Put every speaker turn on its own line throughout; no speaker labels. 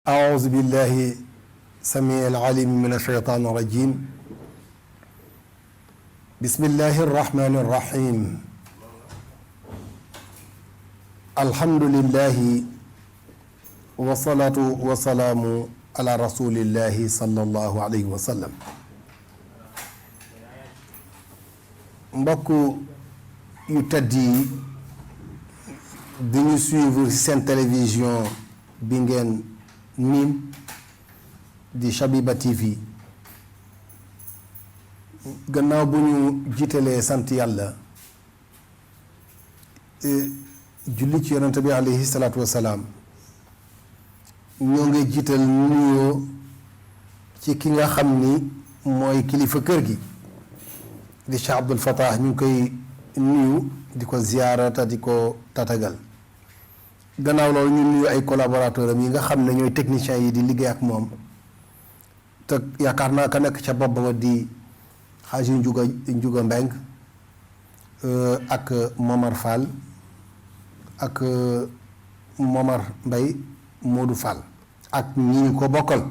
أعوذ بالله السميع العليم من الشيطان الرجيم بسم الله الرحمن الرحيم الحمد لله والصلاة والسلام على رسول الله صلى الله عليه وسلم mbokk yu tedd yi di ñu suivre ci seen télévision bi ngeen miin di Shabiba TV gannaaw bu ñu jiitalee sant yàlla julli ci yonent bi alayhi salaatu wasalaam ñoo ngi jiital nuyoo ci ki nga xam ni mooy kilifa kër gi di Cheikh Abdul Fattah ñu ngi koy nuyu di ko ziyaarata di ko tatagal gannaaw loolu ñu nuyu ay collaborateurs am yi nga xam ne ñooy techniciens yi di liggéey ak moom te yaakaar naa ka nekk ca bopp ba di Xaaji Njuga Mbeng ak Momar Fall ak Momar Mbay Modou Fall ak ñi ñu ko bokkal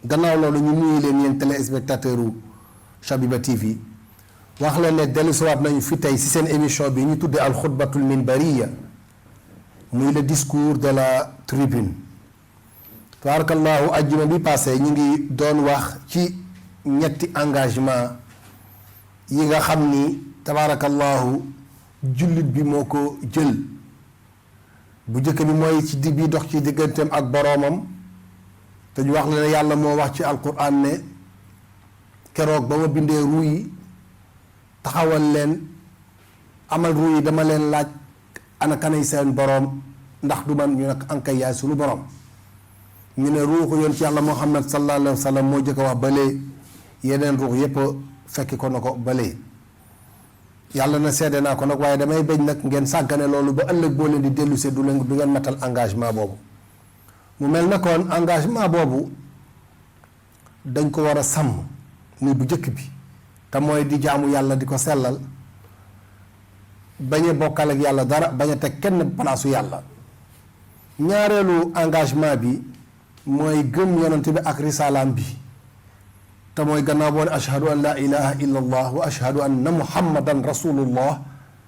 gannaaw loolu ñu nuyu leen yéen téléspectateur u Shabiba TV wax leen ne dellusiwaat nañu fi tey ci seen émission bi ñu tuddee al xutbatul minbariya muy le discours de la tribune tabarakallahu ajjuma bi passé ñu ngi doon wax ci ñetti engagement yi nga xam ni tabarakallahu jullit bi moo ko jël bu njëkk bi mooy ci di bi dox ci digganteem ak boroomam te ñu wax la ne yàlla moo wax ci alquran ne keroog ba ma bindee ruu yi taxawal leen amal ruu yi dama leen laaj ana kanay seen boroom ndax du man ñu nag ankay yaay suñu boroom ñu ne ruuxu yoon ci yàlla Muhammad sallallahu alayhi wa sallam moo jëkk a wax balee yeneen ruux yépp fekki ko na ko balee yàlla na seede naa ko nag waaye damay bañ nag ngeen sàggane loolu ba ëllëg boo leen di dellu see du ngeen matal engagement boobu mu mel na kon engagement boobu dañ ko war a sàmm muy bu jëkk bi te mooy di jaamu yàlla di ko sellal bañ a bokkal ak yàlla dara bañ a teg kenn palaasu yàlla ñaareelu engagement bi mooy gëm yonent bi ak risalaam bi te mooy gannaaw boo ne ashhadu an laa ilaha illa allah wa ashhadu anna muhammadan rasulullah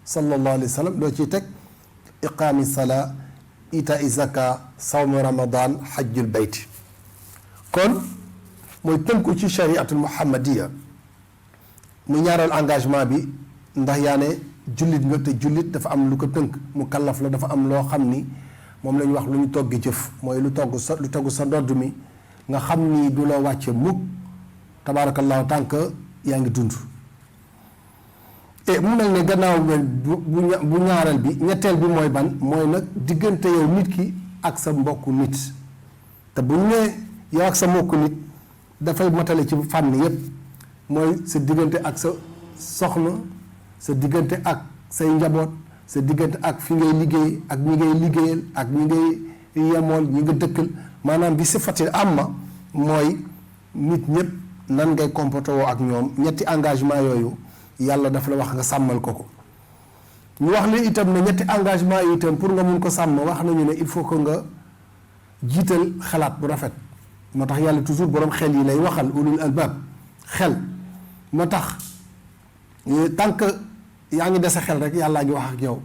sallallahu alayhi wa sallam doo ciy teg iqaami salaa itaa zaka sawmi ramadan hajjul bayti kon mooy tënku ci shariatul muhammadiya mu ñaareel engagement bi ndax yaa ne jullit nga te jullit dafa am lu ko tënk mu kallaf la dafa am loo xam ni moom la ñu wax lu ñu toggi jëf mooy lu togg sa ndodd mi nga xam ni du la wàcce mukk tabaarakallahu tànk yaa ngi dund mu mel ne gannaaw bu ñaareel bi ñetteel bi mooy ban mooy nag diggante yow nit ki ak sa mbokku nit te bu ñu nee yow ak sa mbokku nit dafay matale ci fànn yépp mooy sa diggante ak sa soxna sa diggante ak say njaboot sa diggante ak fi ngay liggéey ak ñi ngay liggéeyal ak ñi ngay yemool ñi nga dëkkal maanaam bi sifatil amma mooy nit ñëpp nan ngay comporté woo ak ñoom ñetti engagement yooyu yàlla dafa la wax nga sàmmal ko ko ñu wax li itam ne ñetti engagement yi itam pour nga mun ko sàmm wax nañu ne il faut que nga jiital xalaat bu rafet moo tax yàlla toujours borom xel yi lay waxal ulul albab xel moo tax tant que yaa ngi dese xel rek yàllaa ngi wax ak yow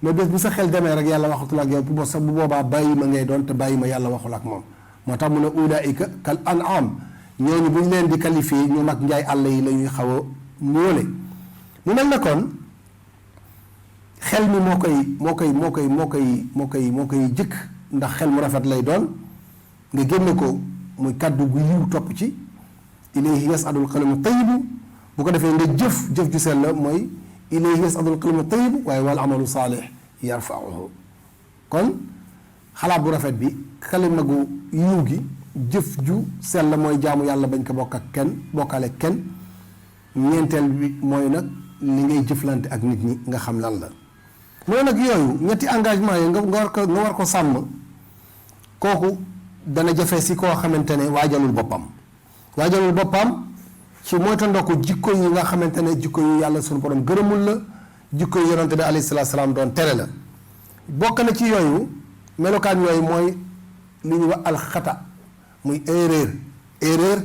mais bés bu sa xel demee rek yàlla waxatul ak yow bu boobaa bàyyi ma ngay doon te bàyyi ma yàlla waxul ak moom moo tax mu ne ulaika kal an'am ñooñu bu ñu leen di qualifié ñu mag njaay àll yi la ñuy xaw a ñóole mu mel na kon xel mi moo koy jëkk ndax xel mu rafet lay doon nga génne ko muy kàddu gu yiw topp ci ilayhi yasadul qalamu tayyibu bu ko defee nga jëf ju sell la mooy ilayhi yasadul qalamu tayyibu waaye wal amalu saalih yarfa'uhu kon xalaat bu rafet bi kalima gu yiw gi jëf ju sell mooy jaamu yàlla bañ ko bokkale kenn ñeenteel bi mooy nag li ngay jëflante ak nit ñi nga xam lan la mooy nag yooyu ñetti engagement yi nga war ko sàmm kooku dana jafe si koo xamante ne waajalul boppam ci moytandiku jikko yi nga xamante ne jikko yu yàlla sunu borom gërëmul la jikko yu yonante bi alayhi salaatu salaam doon tere la bokk na ci yooyu melokaan yooyu mooy li ñuy wax alxata muy erreur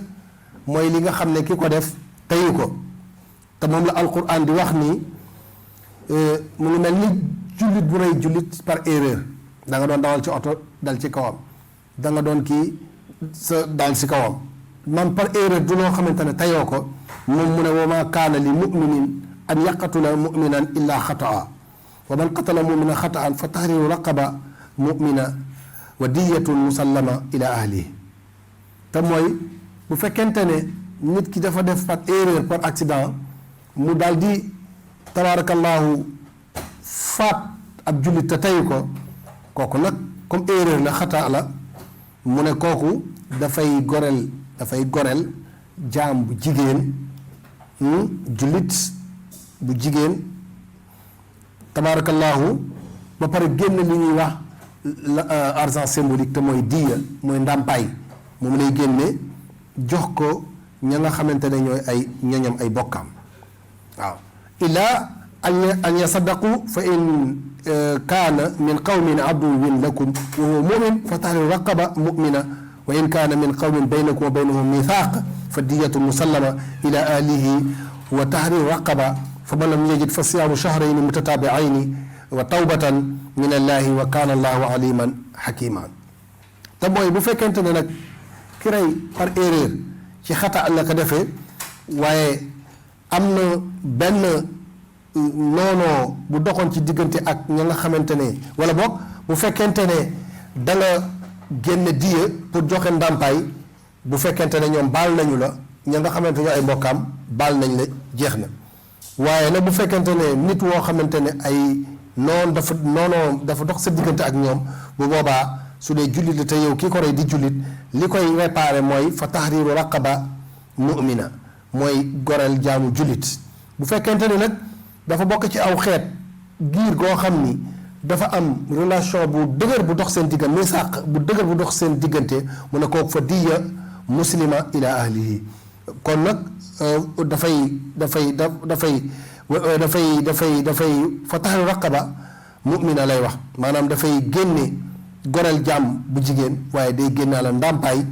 mooy li nga xam ne ki ko def teyu ko te moom la alquran di wax nii mu ngi mel ni jullit bu rey jullit par erreur da nga doon dawal ci oto dal ci kawam da nga doon kii sa dal ci kawam man par erreur du loo xamante ne teyoo ko moom mu ne wa ma kaana li muminin an yaqatula muminan illa xataa wa man qatala mumina xataan fa tahriru raqaba mumina wa diyatun musallama ila ahlihi te mooy bu fekkente ne nit ki dafa def par erreur par accident mu daal di tabarakallahu faat ab jullit te teyu ko kooku nag comme erreur la xataa la mu ne kooku dafay goreel jaam bu jigéen jullit bu jigéen tabarakallahu ba pare génn li ñuy wax argent symbolique te mooy diya mooy ndàmpaay moom lay génne jox ko ña nga xamante ne ñooy ay ñoñam ay bokkaam waaw illaa an yasaddaqu fa in kaana min qawmin aduwwin lakum wa huwa mumin fa tahriru raqaba mumina wa in kaana min qawmin baynakum wa baynahum mithaq fa diyatu musallama ila ahlihi wa tahriru raqaba fa man lam yajid fa siyaamu shahrayni mutatabi'ayni wa tawbatan min allahi wa kaana allahu aliman hakima te mooy bu fekkente ne nag ki rey par erreur ci xata la ko defee waaye am na benn noonoo bu doxoon ci diggante ak ña nga xamante ne wala boog bu fekkente ne da nga génn diya pour joxe ndàmpaay bu fekkente ne ñoom baal nañu la ña nga xamante ne ay mbokkaam baal nañ la jeex na waaye nag bu fekkente ne nit woo xamante ne ay noonoo dafa dox sa diggante ak ñoom bu boobaa su dee jullit la te yow kii ko rey di jullit li koy réparé mooy fa tahriru raqaba mu'mina mooy goreel jaamu jullit bu fekkente ne nag dafa bokk ci aw xeet giir goo xam ni dafa am relation bu dëgër bu dox seen diggante misaq bu dëgër bu dox seen diggante mu ne kooku fa diya muslima ila ahlihi kon nag dafay fa tahriru raqaba mu'mina lay wax maanaam dafay génne goreel jaam bu jigéen waaye day génnaa la ndàmpaay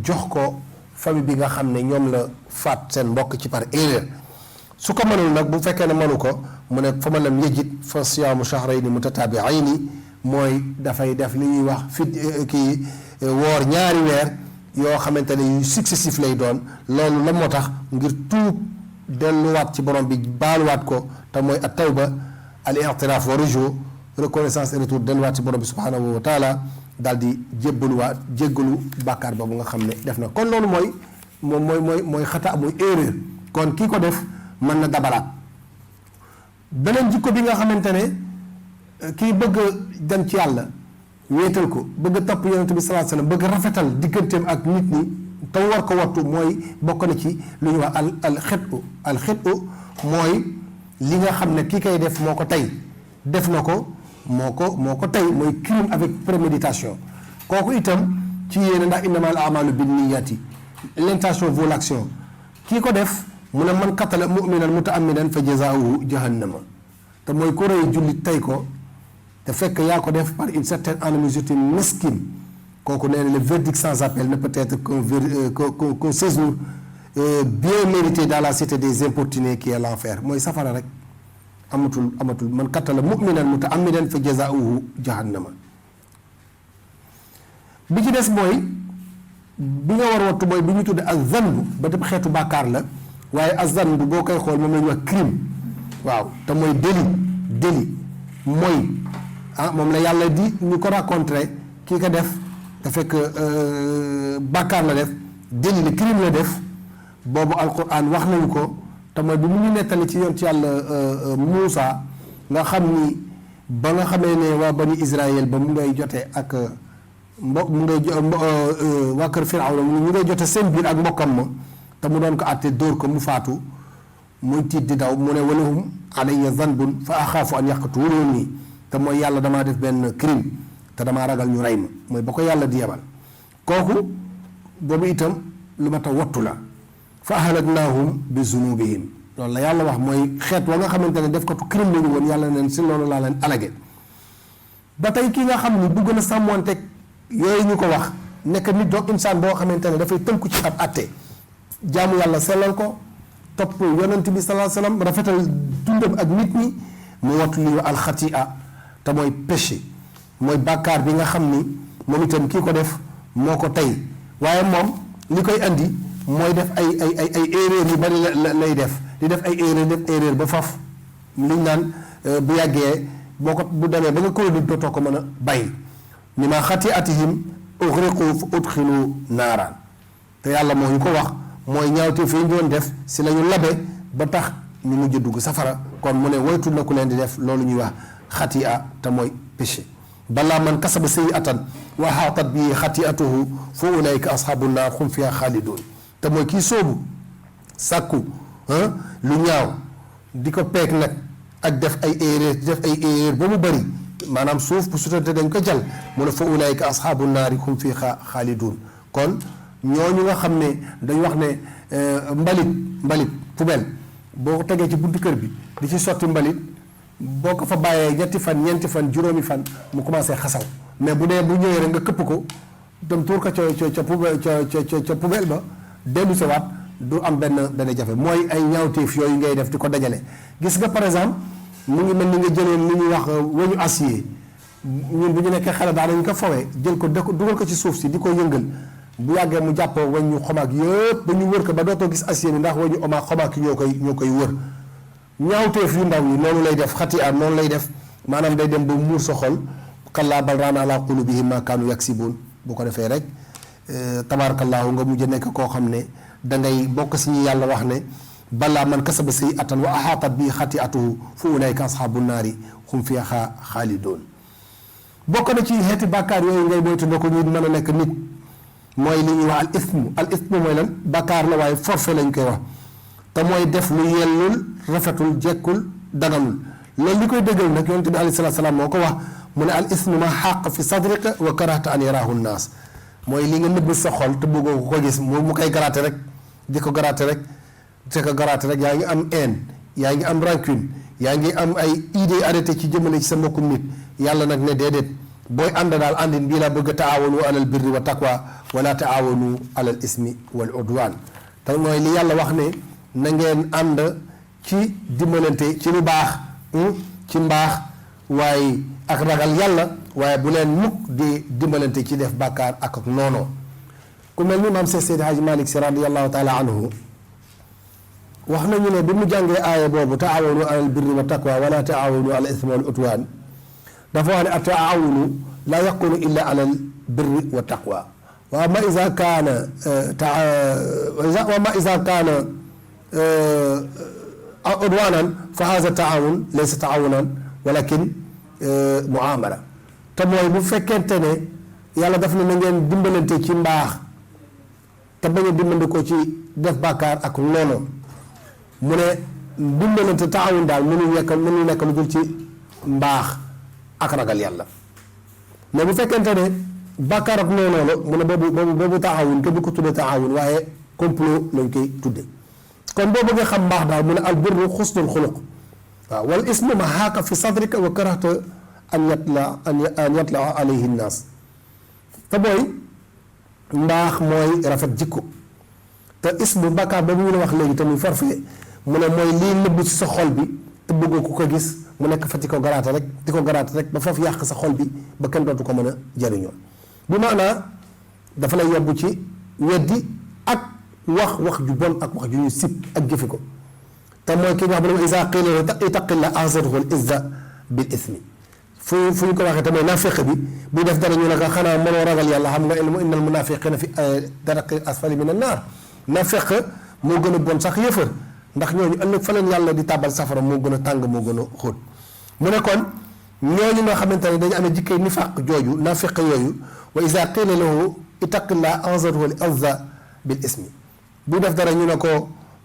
jox ko famille bi nga xam ne ñoom la faat seen mbokk ci par erreur su ko mënul nag bu fekkee ne mënu ko mu ne fa man lam yajid fa siyaamu shahrayni mutatabi'ayni mooy dafay def li ñuy wax kii woor ñaari weer yoo xamante ne yu successif lay doon loolu la moo tax ngir tuub delluwaat ci borom bi baaluwaat ko te mooy at tawba al i'tiraaf wa rujuu reconnaissance et retour delluwaat ci borom bi subhanahu wa taala daal di jéggalu bàkkaar boobu nga xam ne def na kon loolu mooy xata muy erreur kon kii ko def mën na dabalaat beneen jikko bi nga xamante ne kii bëgg dem ci yàlla wéetal ko bëgg topp yonent bi sallallahu alayhi wasallam bëgg rafetal digganteem ak nit ñi te war ko wattu mooy bokk na ci lu ñuy wax al xetu mooy li nga xam ne kii koy def moo ko tey def na ko moo ko tey mooy crime avec préméditation kooku itam ci yéene ndax innamal a'malu binniyati l'intention vaut l'action kii ko def mu ne man qatala mu'minan muta'ammidan fa jazaa'uhu jahannama te mooy ku rey jullit tey ko te fekk yaa ko def par une certaine animosité mesquine kooku nee na le verdict sans appel ne peut être qu'un séjour bien mérité dans la cité des importunés qui est l'enfer mooy safara rek amatul man qatala mu'minan muta'ammidan fa jazaa'uhu jahannama bi ci des mooy bi nga war a wattu mooy bi ñu tudde ak zanbu ba dem xeetu bàkkaar la waaye ak zanbu boo koy xool moom la ñuy wax crime waaw te mooy délit mooy moom la yàlla di ñu ko rencontré kii ko def te fekk bàkkaar la def délit la crime la def boobu alquran wax nañu ko te mooy bi mu ñu nettali ci yoon ci yàlla Muusa nga xam ni ba nga xamee ne waa bani Israël ba mu ngay jotee ak waa kër Firawna mu ngay jote seen biir ak mbokkam ma te mu doon ko àtte dóor ko mu faatu muy tiit di daw mu ne walahum alayya zanbun fa axaafu an yaqtuluuni te mooy yàlla damaa def benn crime te damaa ragal ñu rey ma mooy ba ko yàlla di yebal kooku boobu itam lu ma ta wattu la fa ahlaknaahum bi zunubihim loolu la yàlla wax mooy xeet wa nga xamante ne def ko crime lañu woon yàlla neen si loolu laa leen alage ba tey ki nga xam ni bëgg na sàmmoonteeg yooyu ñu ko wax nekk nit doog insaan boo xamante ne dafay tënku ci ab atte jaamu yàlla sellal ko topp yonent bi sallallahu alayhi wasallam rafetal dundam ak nit ñi mu wattu li ñu alxatia te mooy péché mooy bàkkaar bi nga xam ni moom itam kii ko def moo ko tey waaye moom li koy andi mooy def ay erreur yu bari lay def di def ay erreur ba faf liñ naan bu yàggee boo ko bu demee ba nga ko nit dootoo ko mën a bàyyi ni ma xatiatihim ughriqu fa udxilu naaraan te yàlla moo ñu ko wax mooy ñaawte fi ñu doon def si la ñu labe ba tax ñu mujj dugg safara kon mu ne woytul na ku leen di def loolu ñuy wax xatia te mooy péché balaa man kasaba sayyi'atan wa xaatat bi xatiatuhu fa ulaika ashabu naar hum fiha xaalidun te mooy kii sóobu sàkku lu ñaaw di ko peeg nag ak def ay erreur ba mu bëri maanaam suuf bu sutante dañ ko jal mu ne fa ulaika ashabu naari hum fiha xaalidun kon ñooñu nga xam ne dañ wax ne mbalit poubelle boo ko tegee ci buntu kër bi di ci sotti mbalit boo ko fa bàyyee ñetti fan ñeenti fan juróomi fan mu commencé xasaw mais bu dee bu ñëwee rek nga këpp ko dem tuur ko ca poubelle ba dellu si waat du am benn jafe mooy ay ñaawteef yooyu ngay def di ko dajale gis nga par exemple mu ngi mel ni nga jëloon li ñuy wax weñu acier ñun bu ñu nekkee xale daa dañu ko fawee jël ko dugal ko ci suuf si di ko yëngal bu yàggee mu jàpp weñu xomaag yëpp ba ñu wër ko ba dootoo gis acier bi ndax weñu xomaag yi ñoo koy wër ñaawteef yu ndaw yi noonu lay def xati'a noonu lay def maanaam day dem ba muur sa xol kallaa bal raana ala qulubihim ma kaanu yaksibuun bu ko defee rek tabaarakallaahu nga mujj nekk koo xam ne dangay bokk si ñi yàlla wax ne balaa man kasaba sayyi'atan wa ahaatat bi xati'atuhu fa ulaa'ika ashaabu naari hum fiihaa xaalidoon bokk na ci xeeti bàkkaar yooyu ngay moytu na ko ñu mën a nekk nit mooy li ñuy wax al ismu mooy lan bàkkaar la waaye forfait lañ koy wax te mooy def lu yellul rafetul jekkul daganul loolu li koy dëggal nag yonent bi alayhi salaatu salaam moo ko wax mu ne al ismu ma xaq fi sadrika wa karahta an yaraahu nnaas mooy li nga nëbb sa xol te bëggoo ko gis mu koy garaate rek di ko garaate rek yaa ngi am haine yaa ngi am rancune yaa ngi am ay idée arrêté ci jëmale ci sa mbokkum nit yàlla nag ne déedéet booy ànd daal àndin bii laa bëgg taawanu alal birri wa taqwa wala taawanu alal ismi wal udwan te mooy li yàlla wax ne na ngeen ànd ci dimbalante ci lu baax ci mbaax waaye ak ragal yàlla waaye bu leen mukk di dimbalante ci def bàkkaar ak noonoo ku mel ni maam Seydi Hadji Malick Sy radiyallahu taala anhu wax nañu ne bi mu jàngee aaya boobu taawanu alal birri wa taqwa wala taawanu alal ismi wal udwan dafa wax ne a taawunu laa yakunu illa alal birri wa taqwa wa amma iza kaana udwanan fa haza taawun laysa taawunan walakin muamala te mooy bu fekkente ne yàlla daf ne na ngeen dimbalante ci mbaax te bañ a dimbandikoo ci def bàkkaar ak noonu mu ne dimbalante taawun daal mënul nekk lu dul ci mbaax ak ragal yàlla mais bu fekkente ne bàkkaar ak noonu la mu ne boobu taawun te bu ko tuddee taawun waaye complot lañ koy tudde kon boo bëggee xam mbaax daal mu ne al birru xusnul xuluq waaw wal ismu ma xaaka fi sadrika wa karahta an yatla alayhi nnaas te booy mbaax mooy rafet jikko te ismu bàkkaar boobu ñu la wax léegi te muy forfait mu ne mooy lii nëbb ci sa xol bi te bëggoo ku ko gis mu nekk fa di ko garaate rek ba foofu yàq sa xol bi ba kenn dootu ko mën a jëriñoo bi maanaa dafa lay yóbbu ci weddi ak wax ju bon ak wax ju ñu sib ak jëfe ko te mooy ki nga xam ne isa qiila ittaqilla axzathu al izza bil ismi fu ñu ko waxee te mooy naafeq bi buy def dara ñu ne ko xanaa mënoo ragal yàlla xam nga innal munaafiqiina fi daraqi asfali min an naar naafeq moo gën a bon sax yëfër ndax ñooñu ëllëg fa leen yàlla di tàbbal safara moo gën a tàng moo gën a xóot mu ne kon ñooñu nga xamante ne dañu amee jikkee nifaq jooju naafeq yooyu wa isa qiila lahu ittaqilla axzathu al izza bil ismi buy def dara ñu ne ko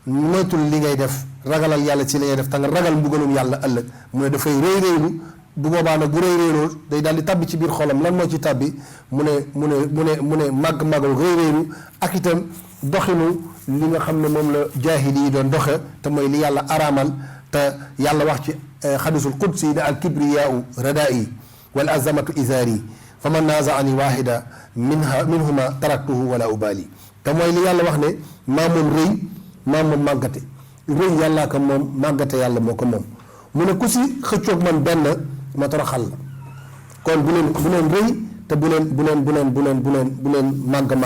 moytul li ngay def ragalal yàlla ci li ngay def te nga ragal mbugalum yàlla ëllëg mu ne dafay réy-réylu bu boobaa nag bu réy-réyloo day daal di tabbi ci biir xolam lan moo ci tabbi mu ne màgg-màggal réy-réylu ak itam doxinu li nga xam ne moom la jaahili yi doon doxe te mooy li yàlla araamal te yàlla wax ci xadisul qudsi ne al kibriyaau radaa'i wal azamatu izaari fa man naazaani waahida minhuma taraktuhu wala ubali. te mooy li yàlla wax ne maa moom rëy maa moom màggate. rëy yàllaa ko moom màggate yàlla moo ko moom. mu ne ku si xëccoog man benn ma toroxal la. kon bu leen rëy te bu leen màggal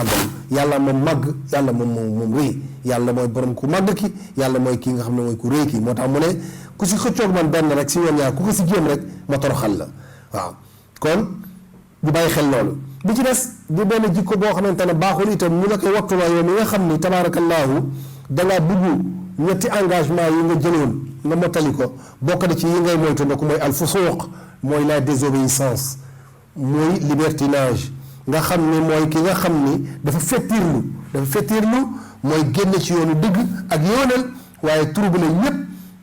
yàlla moom màgg yàlla moom rëy. yàlla mooy borom ku màgg ki yàlla mooy kii nga xam ne mooy ku rëy ki moo tax mu ne ku si xëccoog man benn rek si yoon ñaar ku ko si jéem rek ma toroxal la waaw. kon bu bàyyi xel loolu. bi ci des di benn jikko boo xamante ne baaxul itam ñu la koy wattuloo yow mi nga xam ni tabaarakallaahu dangaa bugg ñetti engagement yi nga jëloon nga mottali ko bokk na ci yi ngay moytu nag mooy alfusuuq mooy la désobéissance mooy libertinage nga xam ni mooy ki nga xam ni dafa fettirlu mooy génne ci yoonu dëgg ak yoonal waaye trouble ñépp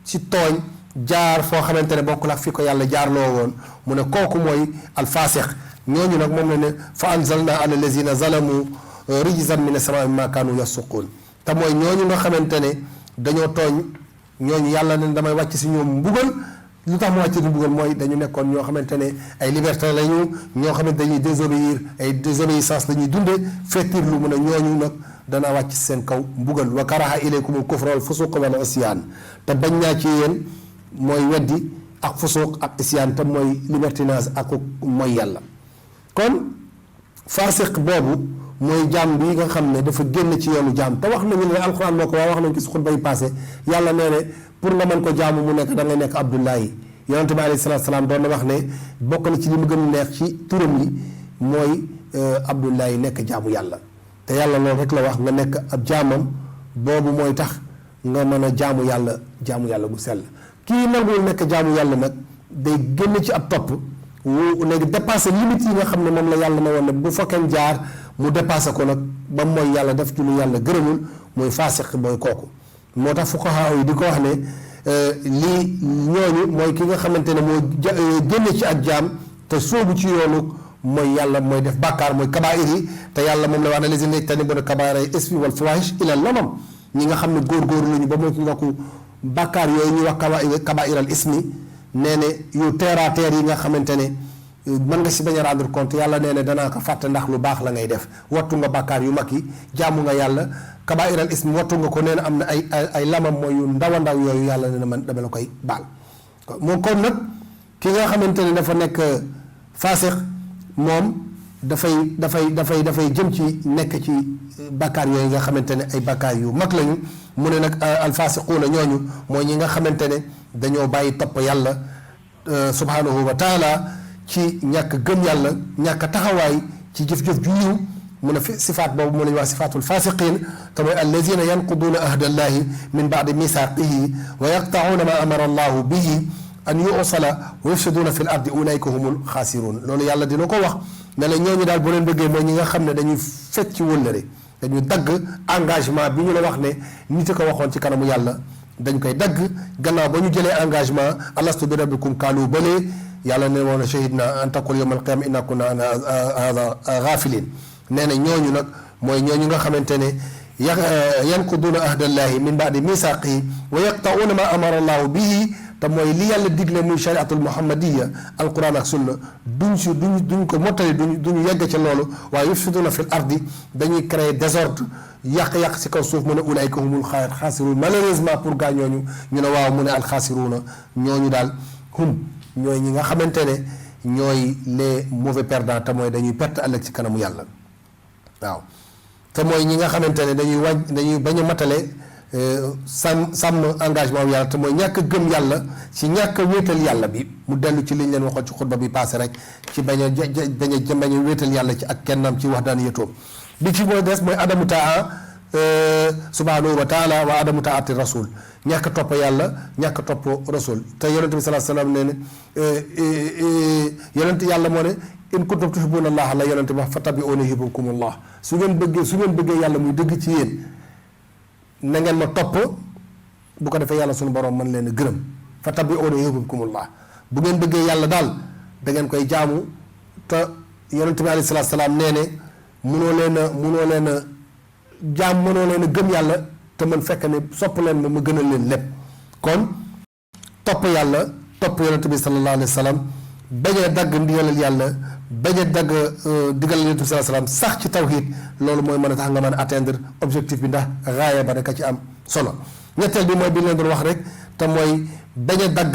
ci tooñ jaar foo xamante ne bokkul ak fi ko yàlla jaarloo woon mu ne kooku mooy alfaasiq. ñooñu nag moom la ne fa anzalna ala lazina zalamu rijzan min as-samaa'i mimma kaanu yasquun te mooy ñooñu nga xamante ne dañoo tooñ ñooñu yàlla ne damay wàcc si ñoom mbugal. lu tax mu wàcc si mbugal mooy dañu nekkoon ñoo xamante ne ay liberté lañu ñoo xamante dañuy désobéir ay désobéissance lañuy dundee fettir lu mun a ñooñu nag danaa wàcc si seen kaw mbugal wa karaha ilaykum al-kufra wal fusuqa wal isyaan te bañ naa ci yéen mooy weddi ak fusuq ak isyaan te mooy libertinage ak mooy yàlla. kon faasiq boobu mooy jaam bi nga xam ne dafa génn ci yoonu jaam te wax nañu ne alxuraan moo ko wax nañu ko si xutba yi passé yàlla nee ne pour nga mën ko jaamu mu nekk da ngay nekk Abdullahi yonente bi alayhi salaatu salaam doon na wax ne bokk na ci li mu gën a neex ci turam yi mooy Abdullahi nekk jaamu yàlla te yàlla loolu rek la wax nga nekk ab jaamam boobu mooy tax nga mën a jaamu yàlla bu sell kii nanguwul nekk jaamu yàlla nag day génn ci ab topp léegi dépassé limite yi nga xam ne moom la yàlla na woon ne bu fekkee jaar mu dépassé ko nag ba mooy yàlla def ci lu yàlla gërëmul mooy faasiq mooy kooku moo tax fuqahaa yi di ko wax ne lii ñooñu mooy ki nga xamante ne moo génne ci ak jaam te soobu ci yoonu mooy yàlla mooy def bàkkaar mooy kabaa'ir yi te yàlla moom la wax ne lazina yajtanibuuna kabaa'ira al-ismi wal fawaahish ila lamam ñi nga xam ne góorgóorlu lañu ba moytu nga ko bàkkaar yooyu ñuy wax kabaa'ir al-ismi nee ne yu terre à terre yi nga xamante ne mën nga si bañ a rendre compte yàlla nee ne danaa ko fàtte ndax lu baax la ngay def wattu nga bàkkaar yu mag yi jaamu nga yàlla kabaa'iral ismi wattu nga ko nee na am na ay lamam mooy yu ndaw a ndaw yooyu yàlla nee na man dama la koy baal. moom kon nag ki nga xamante ne dafa nekk faasiq moom dafay jëm ci nekk ci bàkkaar yooyu nga xamante ne ay bàkkaar yu mag lañu mu ne nag alfaasiquuna ñooñu mooy ñi nga xamante ne dañoo bàyyi topp yàlla subhanahu wa taala ci ñàkk gëm yàlla ñàkk taxawaay ci jëf-jëf ju yiw mu ne sifaat boobu mu la ñu wax sifaatul faasiqiin te mooy allazina yanquduuna ahdallahi min baadi misaaqihi wa yaqta'uuna ma amara allahu bihi an yu'sala wa yufsiduuna fi l ardi ulaika humul xaasiruun loolu yàlla dina ko wax ne la ñooñu daal bu leen bëggee mooy ñi nga xam ne dañuy fecc ci wëllëre dañuy dagg engagement bi ñu la wax ne nit a ko waxoon ci kanamu yàlla dañ koy dagg gannaaw ba ñu jëlee engagement alastu bi rabbikum qaalu balee yàlla ne woon shahidna an taqul yawmal qiyaama inna kunna an haadha gaafiliin nee na ñooñu nag mooy ñooñu nga xamante ne yanquduuna ahdallahi min baadi misaaqihi wa yaqta'uuna ma amara allahu bihi te mooy li yàlla digle muy shariatul muhammadiya alquran ak sunna duñ ko mottali duñu yegg ca loolu waaye yufsiduuna fil ardi dañuy créer désordre yàq-yàq si kaw suuf mu ne ulaayka humul xaasiruun malheureusement pour gaa ñooñu ñu ne waaw mu ne alxaasiruuna ñooñu daal ñooy ñi nga xamante ne ñooy les mauvais perdants te mooy dañuy perte ëllëg ci kanamu yàlla waaw te mooy ñi nga xamante ne dañuy bañ a matale sàmm engagement yàlla te mooy ñàkk gëm yàlla ci ñàkk wéetal yàlla bi mu dellu ci liñ leen waxoon ci xutba bi passé rek ci bañ a wéetal yàlla ci ak kennam ci wax daan yëtoom bi ci mooy des mooy adamu taa subhanahu wa taala wa adamu taati rasul ñàkk topp yàlla ñàkk topp rasul te yonente bi sallallahu alayhi wa sallam nee ne yonente yàlla moo ne in kuntum tuhibbuuna allaha la yonente bi wax fattabi'uuni yuhbibkumullah su ngeen bëggee yàlla muy dëgg ci yéen na ngeen ma topp bu ko defee yàlla suñu borom mën leen a gërëm fattabi'uuni yuhbibkumullah bu ngeen bëggee yàlla daal da ngeen koy jaamu te yonente bi alayhi salaatu salaam nee ne mënoo leen a jaam mënoo leen a gëm yàlla te man fekk ne sopp leen ma gënal leen lépp kon topp yàlla topp yonente bi sallallahu alayhi wa sallam bañ a dagg ndigalal yàlla bañ a dagg digalal yonent bi sallallahu alayhi wasallam sax ci tawhid loolu mooy mën a tax nga mën a atteindre objectif bi ndax raaya ba rek a ci am solo. ñetteel bi mooy bi leen doon wax rek te mooy bañ a dagg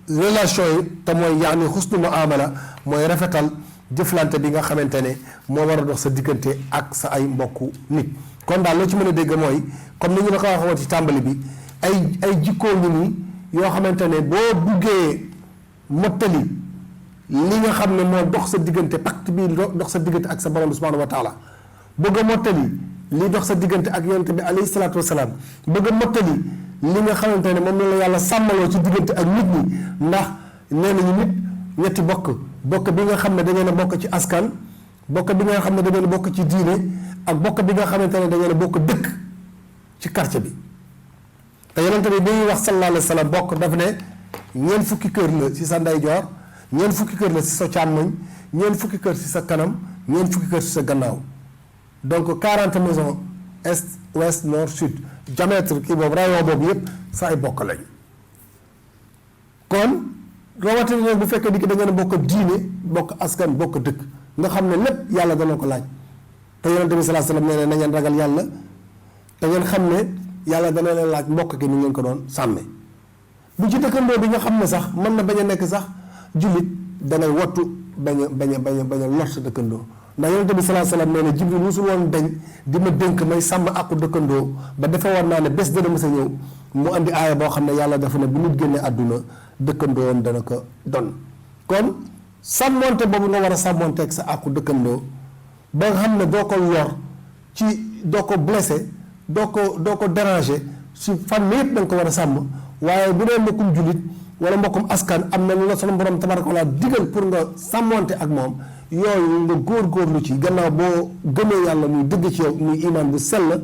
relation yi te mooy yaani xusnu muamala mooy rafetal jëflante bi nga xamante ne moo war a dox sa diggante ak sa ay mbokku nit. kon daal loo ci mën a dégg mooy comme ni ñu la ko waxoon ci tàmbali bi ay jikkoo ngi nii yoo xamante ne boo buggee mottali li nga xam ne moo dox sa diggante pacte bi dox sa diggante ak sa borom bi subhanahu wa taala bëgg a mottali li dox sa diggante ak yonent bi alayhi salaatu wasalaam bëgg a mottali li nga xamante ne moom la yàlla sàmmaloo ci diggante ak nit ñi ndax nee nañu nit ñetti bokk bi nga xam ne da ngeen a bokk ci askan bokk bi nga xam ne da ngeen a bokk ci diine ak bokk bi nga xamante ne da ngeen a bokk dëkk ci quartier bi te yonent bi ñuy wax sallallahu alayhi wa sallam bokk daf ne ñeent fukki kër la ci sa ndeyjoor ñeent fukki kër la ci sa càmmoñ ñeent fukki kër ci sa kanam ñeent fukki kër ci sa gannaaw donc 40 maisons est ouest nord sud diamètre kii boobu rayon boobu yëpp sa ay bokk lañu kon rawatina nag bu fekkee di da ngeen a bokk diine bokk askan bokk dëkk nga xam ne lépp yàlla dana ko laaj te yonent bi sallallahu alayhi wasallam nee na ngeen ragal yàlla te ngeen xam ne yàlla dana leen laaj mbokk gi ni ngeen ko doon sàmme bu ci dëkkandoo bi nga xam ne sax mën na bañ a nekk sax jullit dangay wattu bañ a lor sa dëkkandoo ndax yonent bi sallallahu alayhi wasallam nee na Jibril musul woon dañ di ma dénk may sàmm àqu dëkkandoo ba dafa war naa ne bés dana mës a ñëw mu andi aaya boo xam ne yàlla dafa ne bu nit génnee àdduna dëkkandoom dana ko don kon sàmmonte boobu nga war a sàmmonteeg sa àqu dëkkandoo ba nga xam ne doo ko yor ci doo ko blessé doo ko déranger si fan yëpp da nga ko war a sàmm waaye bu dee mbokkum jullit wala mbokkum askan am na lu la sunu borom tabaraka wa taala digal pour nga sàmmonte ak moom yooyu nga góor-góorlu ci gannaaw boo gëmee yàlla muy dëgg ci yow muy iman bu sell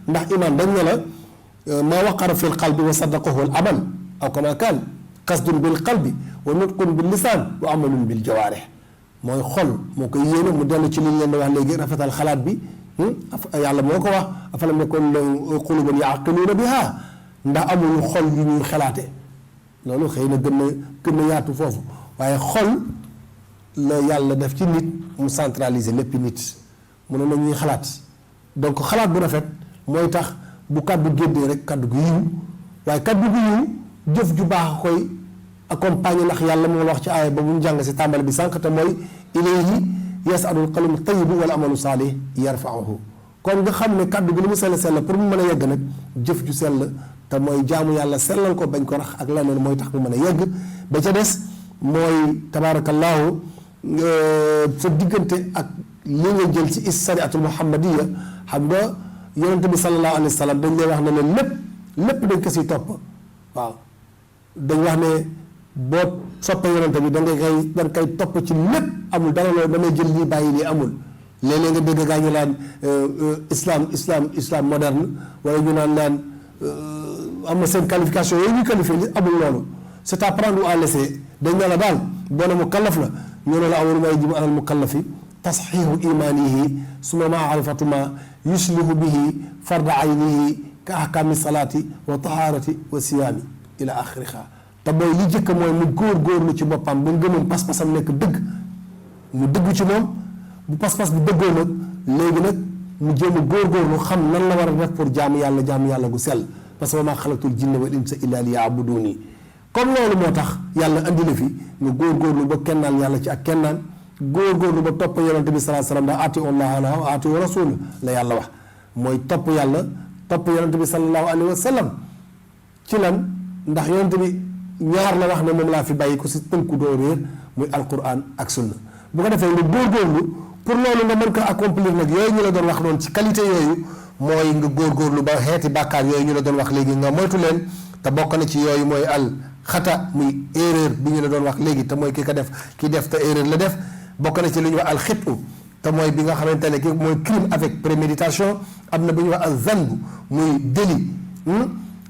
ndax iman dañ ne la maa waqara fi l qalbi wa saddaqahu al amal aw kama kaan qasdun bil qalbi wa nutqun bil lisaan wa amalun bil jawaarih mooy xol moo koy yéene mu dellu ci li ñu leen di wax léegi rafetal xalaat bi yàlla moo ko wax afalam yakun lahum qulubun ya'qiluuna bihaa ndax amuñu xol yu ñuy xalaate loolu xëy na gën a yaatu foofu waaye xol la yàlla def ci nit mu centraliser lépp nit mu ne na ñuy xalaat donc xalaat bu rafet mooy tax bu kàddu génnee rek kàddu gu yiw waaye kàddu gu yiw jëf ju baax koy accompagner ndax yàlla moo la wax ci aaya ba bu ñu jàng si tàmbali bi sànq te mooy ilayhi yasadul qalbu tayyibu wal amalu saalih yarfa'uhu kon nga xam ne kàddu gi li mu sell sell pour mu mën a yegg nag jëf ju sell te mooy jaamu yàlla sellal ko bañ ko rax ak leneen mooy tax mu mën a yegg ba ca des mooy tabaarakallaahu sa diggante ak li nga jël ci is-sariatul muhammadiya xam nga yonente bi sallallahu alayhi wa sallam dañ lay wax ne leen lépp dañ ko siy topp waaw dañ wax ne boo soppee yonente bi da nga koy topp ci lépp amul dara loolu damay jël lii bàyyi lii amul léeg-léeg nga dégg gaa ñu naan islam moderne wala ñu naan am na seen qualification yooyu ñu qualifié li amul loolu c'est à prendre ou à laisser dañ ne la daal boo ne mukallaf la ñu ne la awwalu maa yajibu alal mukallafi tasxiixu imaanihi summa maarifatu ma yuslihu bihi farda aynihi ka ahkaami salaati wa tahaarati wa siyaami ila axiriha te mooy li jëkk mooy mu góor-góorlu ci boppam ba ngëmam pas-pasam nekk dëgg mu dëgg ci moom bu pas-pas bi dëggoo nag léegi nag mu jéem a góor-góorlu xam nan la war a def pour jaamu yàlla gu sell parce que wa maa xalaqtul jinna wal insa illa liya'buduni comme loolu moo tax yàlla andi la fi nga góor-góorlu ba kennaan yàlla ci ak kennaan góor-góorlu ba topp yonente bi sallallahu alayhi wasallam ndax atiu llaha wa atiu rasul la yàlla wax mooy topp yàlla topp yonente bi sallallahu alayhi wa sallam ci lan ndax yonente bi ñaar la wax ne moom laa fi bàyyi ko si tënku doo réer muy alquran ak sunna bu ko defee nga góor-góorlu pour loolu nga mën ko accomplir nag yooyu ñu la doon wax noonu ci qualité yooyu mooy nga góor-góorlu ba xeeti bàkkaar yooyu ñu la doon wax léegi nga moytu leen te bokk na ci yooyu mooy al xata muy erreur bi ñu la doon wax léegi te mooy ki def te erreur la def bokk na ci li ñuy wax al xitu te mooy bi nga xamante ne ki mooy crime avec préméditation am na bu ñuy wax al zanb muy délit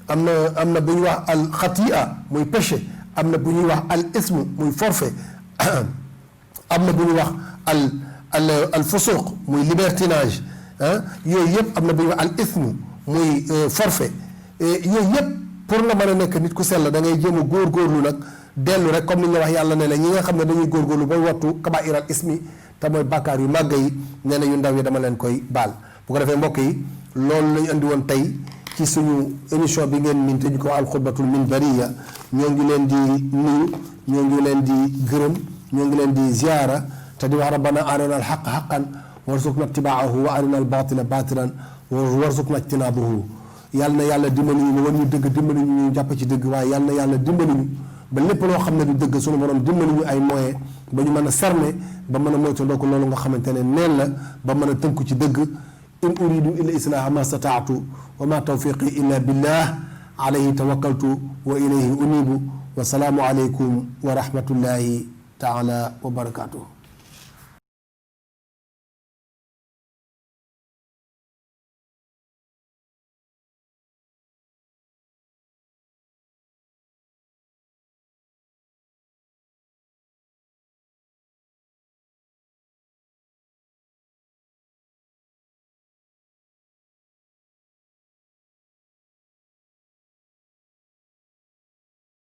am na bu ñuy wax al xatia muy péché am na bu ñuy wax al ismu muy forfait am na bu ñuy wax al fusuq muy libertinage yooyu yëpp am na bu ñuy wax al ismu muy forfait yooyu yëpp pour nga mën a nekk nit ku sell da ngay jéem a góorgóorlu nag dellu rek comme ni nga wax yàlla ne la ñi nga xam ne dañuy góorgóorlu ba wattu kabairal ismi te mooy bàkkaar yu màgg yi nee na yu ndaw yi dama leen koy baal. bu ko defee mbokk yi loolu lañu andi woon tey ci suñu émission bi ngeen min te ñu ko alxutbatul minbariya ñoo ngi leen di nuyu ñoo ngi leen di gërëm ñoo ngi leen di ziyaara te di wax rabbana arina alxaq xaqan warzuqna ittibaahu wa arina albatila batilan warzuqna ijtinaabahu yàlla na yàlla dimbali ñu wan ñu dëgg dimbali ñu jàpp ci dëgg waaye yàlla na yàlla dimbali ñu ba lépp loo xam ne du dëgg suñu borom dimbali ñu ay moyens ba ñu mën a sarne ba mën a moytu ndokk loolu nga xamante ne neen la ba mën a tënku ci dëgg in uridu illa islaaha ma stataatu wa ma tawfiqi illa billah alayhi tawakkaltu wa ilayhi unibu wa salaamu alaykum wa rahmatullahi taala wa barakatuh